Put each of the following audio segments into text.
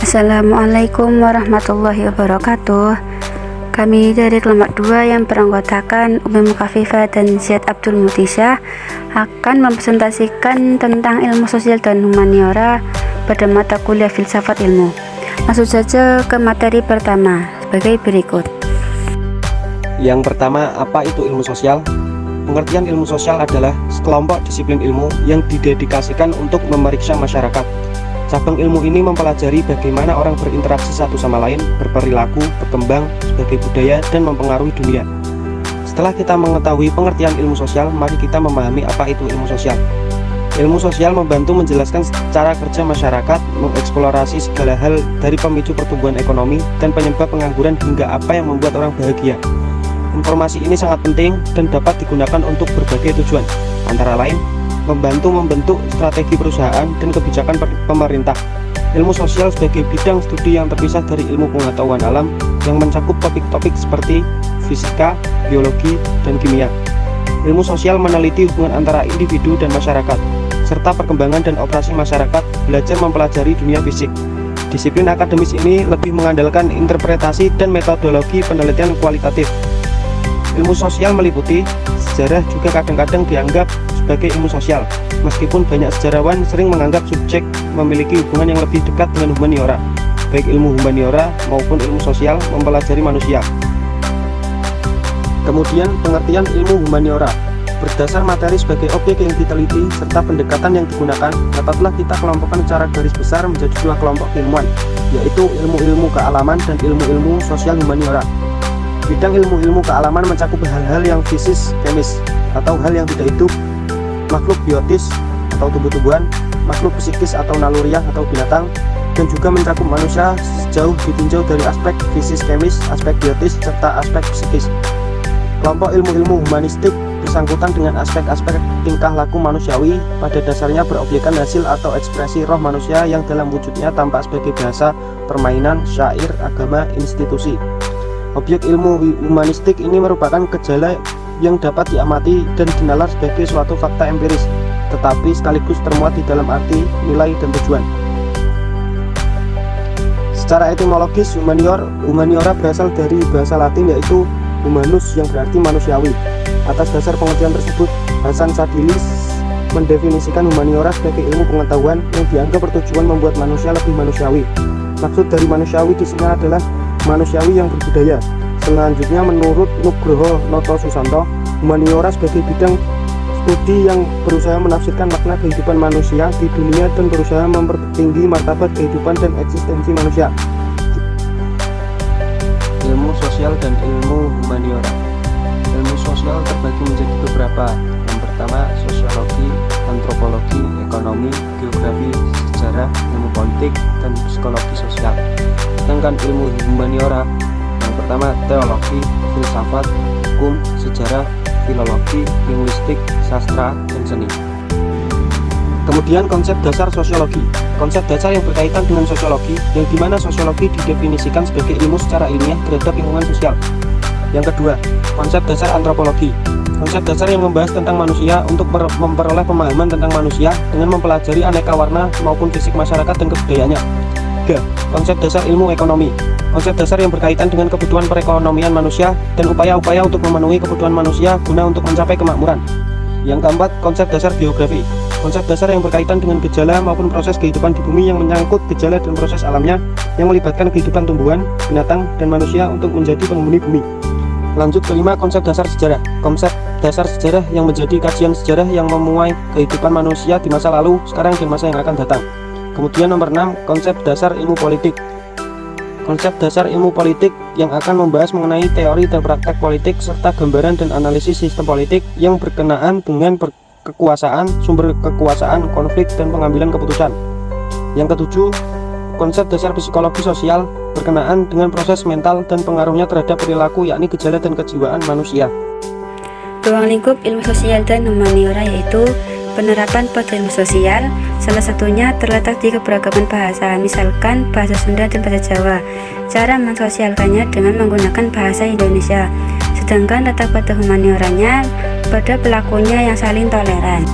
Assalamualaikum warahmatullahi wabarakatuh. Kami dari kelompok 2 yang beranggotakan Umi Mukafifah dan Ziad Abdul Mutisah akan mempresentasikan tentang ilmu sosial dan humaniora pada mata kuliah filsafat ilmu. Masuk saja ke materi pertama sebagai berikut. Yang pertama, apa itu ilmu sosial? Pengertian ilmu sosial adalah sekelompok disiplin ilmu yang didedikasikan untuk memeriksa masyarakat. Cabang ilmu ini mempelajari bagaimana orang berinteraksi satu sama lain, berperilaku, berkembang sebagai budaya, dan mempengaruhi dunia. Setelah kita mengetahui pengertian ilmu sosial, mari kita memahami apa itu ilmu sosial. Ilmu sosial membantu menjelaskan cara kerja masyarakat, mengeksplorasi segala hal dari pemicu pertumbuhan ekonomi dan penyebab pengangguran hingga apa yang membuat orang bahagia. Informasi ini sangat penting dan dapat digunakan untuk berbagai tujuan, antara lain membantu membentuk strategi perusahaan dan kebijakan pemerintah. Ilmu sosial sebagai bidang studi yang terpisah dari ilmu pengetahuan alam yang mencakup topik-topik seperti fisika, biologi, dan kimia. Ilmu sosial meneliti hubungan antara individu dan masyarakat, serta perkembangan dan operasi masyarakat, belajar mempelajari dunia fisik. Disiplin akademis ini lebih mengandalkan interpretasi dan metodologi penelitian kualitatif. Ilmu sosial meliputi sejarah, juga kadang-kadang dianggap sebagai ilmu sosial, meskipun banyak sejarawan sering menganggap subjek memiliki hubungan yang lebih dekat dengan humaniora. Baik ilmu humaniora maupun ilmu sosial mempelajari manusia. Kemudian pengertian ilmu humaniora. Berdasar materi sebagai objek yang diteliti serta pendekatan yang digunakan, dapatlah kita kelompokkan secara garis besar menjadi dua kelompok keilmuan, yaitu ilmu-ilmu kealaman dan ilmu-ilmu sosial humaniora. Bidang ilmu-ilmu kealaman mencakup hal-hal yang fisis, kemis, atau hal yang tidak hidup, makhluk biotis atau tumbuh-tumbuhan, makhluk psikis atau naluriah atau binatang, dan juga mencakup manusia sejauh ditinjau dari aspek fisis kemis, aspek biotis, serta aspek psikis. Kelompok ilmu-ilmu humanistik bersangkutan dengan aspek-aspek tingkah laku manusiawi, pada dasarnya berobjekkan hasil atau ekspresi roh manusia yang dalam wujudnya tampak sebagai bahasa, permainan, syair, agama, institusi. Objek ilmu humanistik ini merupakan gejala yang dapat diamati dan dinalar sebagai suatu fakta empiris, tetapi sekaligus termuat di dalam arti, nilai, dan tujuan. Secara etimologis, humaniora berasal dari bahasa Latin yaitu humanus yang berarti manusiawi. Atas dasar pengertian tersebut, Hasan Sadilis mendefinisikan humaniora sebagai ilmu pengetahuan yang dianggap bertujuan membuat manusia lebih manusiawi. Maksud dari manusiawi di sini adalah manusiawi yang berbudaya. Selanjutnya, menurut Nugroho Noto Susanto, humaniora sebagai bidang studi yang berusaha menafsirkan makna kehidupan manusia di dunia dan berusaha mempertinggi martabat kehidupan dan eksistensi manusia. Ilmu sosial dan ilmu humaniora. Ilmu sosial terbagi menjadi beberapa. Yang pertama, sosiologi, antropologi, ekonomi, geografi, sejarah, ilmu politik, dan psikologi sosial. Sedangkan ilmu humaniora, yang pertama teologi, filsafat, hukum, sejarah, filologi, linguistik, sastra, dan seni. Kemudian konsep dasar sosiologi. Konsep dasar yang berkaitan dengan sosiologi, yang dimana sosiologi didefinisikan sebagai ilmu secara ilmiah terhadap lingkungan sosial. Yang kedua, konsep dasar antropologi. Konsep dasar yang membahas tentang manusia untuk memperoleh pemahaman tentang manusia dengan mempelajari aneka warna maupun fisik masyarakat dan kebudayaannya. 3. Konsep dasar ilmu ekonomi. Konsep dasar yang berkaitan dengan kebutuhan perekonomian manusia dan upaya-upaya untuk memenuhi kebutuhan manusia guna untuk mencapai kemakmuran. Yang keempat, konsep dasar biografi. Konsep dasar yang berkaitan dengan gejala maupun proses kehidupan di bumi yang menyangkut gejala dan proses alamnya yang melibatkan kehidupan tumbuhan, binatang, dan manusia untuk menjadi penghuni bumi. Lanjut kelima, konsep dasar sejarah. Konsep dasar sejarah yang menjadi kajian sejarah yang memuai kehidupan manusia di masa lalu, sekarang, dan masa yang akan datang. Kemudian nomor 6, konsep dasar ilmu politik. Konsep dasar ilmu politik yang akan membahas mengenai teori dan praktek politik serta gambaran dan analisis sistem politik yang berkenaan dengan kekuasaan, sumber kekuasaan, konflik, dan pengambilan keputusan. Yang ketujuh, konsep dasar psikologi sosial berkenaan dengan proses mental dan pengaruhnya terhadap perilaku, yakni gejala dan kejiwaan manusia. Ruang lingkup ilmu sosial dan humaniora yaitu penerapan pada ilmu sosial, salah satunya terletak di keberagaman bahasa, misalkan bahasa Sunda dan bahasa Jawa. Cara mensosialkannya dengan menggunakan bahasa Indonesia. Sedangkan letak pada humanioranya pada pelakunya yang saling toleran.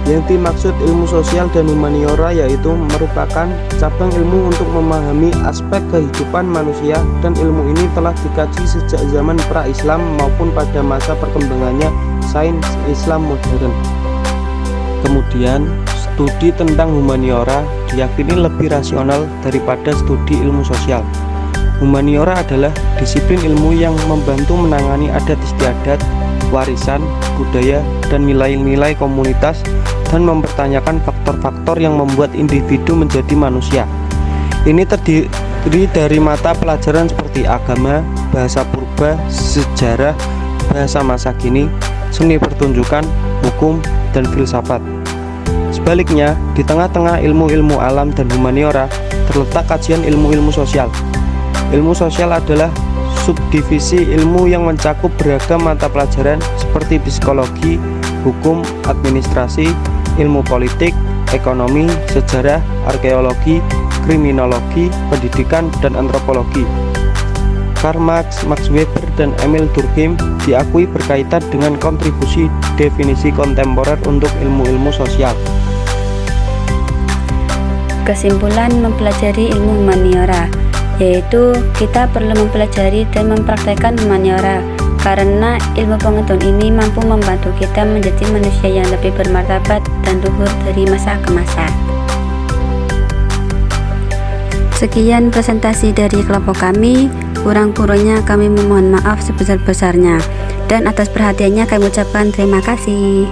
Yang dimaksud ilmu sosial dan humaniora yaitu merupakan cabang ilmu untuk memahami aspek kehidupan manusia, dan ilmu ini telah dikaji sejak zaman pra-Islam maupun pada masa perkembangannya sains Islam modern. Kemudian, studi tentang humaniora diyakini lebih rasional daripada studi ilmu sosial. Humaniora adalah disiplin ilmu yang membantu menangani adat istiadat, warisan, budaya, dan nilai-nilai komunitas, dan mempertanyakan faktor-faktor yang membuat individu menjadi manusia. Ini terdiri dari mata pelajaran seperti agama, bahasa purba, sejarah, bahasa masa kini, seni pertunjukan, hukum, dan filsafat. Sebaliknya, di tengah-tengah ilmu-ilmu alam dan humaniora terletak kajian ilmu-ilmu sosial. Ilmu sosial adalah subdivisi ilmu yang mencakup beragam mata pelajaran seperti psikologi, hukum, administrasi, ilmu politik, ekonomi, sejarah, arkeologi, kriminologi, pendidikan, dan antropologi. Karl Marx, Max Weber, dan Emil Durkheim diakui berkaitan dengan kontribusi definisi kontemporer untuk ilmu-ilmu sosial. Kesimpulan mempelajari ilmu humaniora, yaitu kita perlu mempelajari dan mempraktekkan humaniora karena ilmu pengetahuan ini mampu membantu kita menjadi manusia yang lebih bermartabat dan luhur dari masa ke masa. Sekian presentasi dari kelompok kami. Kurang-kurangnya kami memohon maaf sebesar-besarnya, dan atas perhatiannya kami ucapkan terima kasih.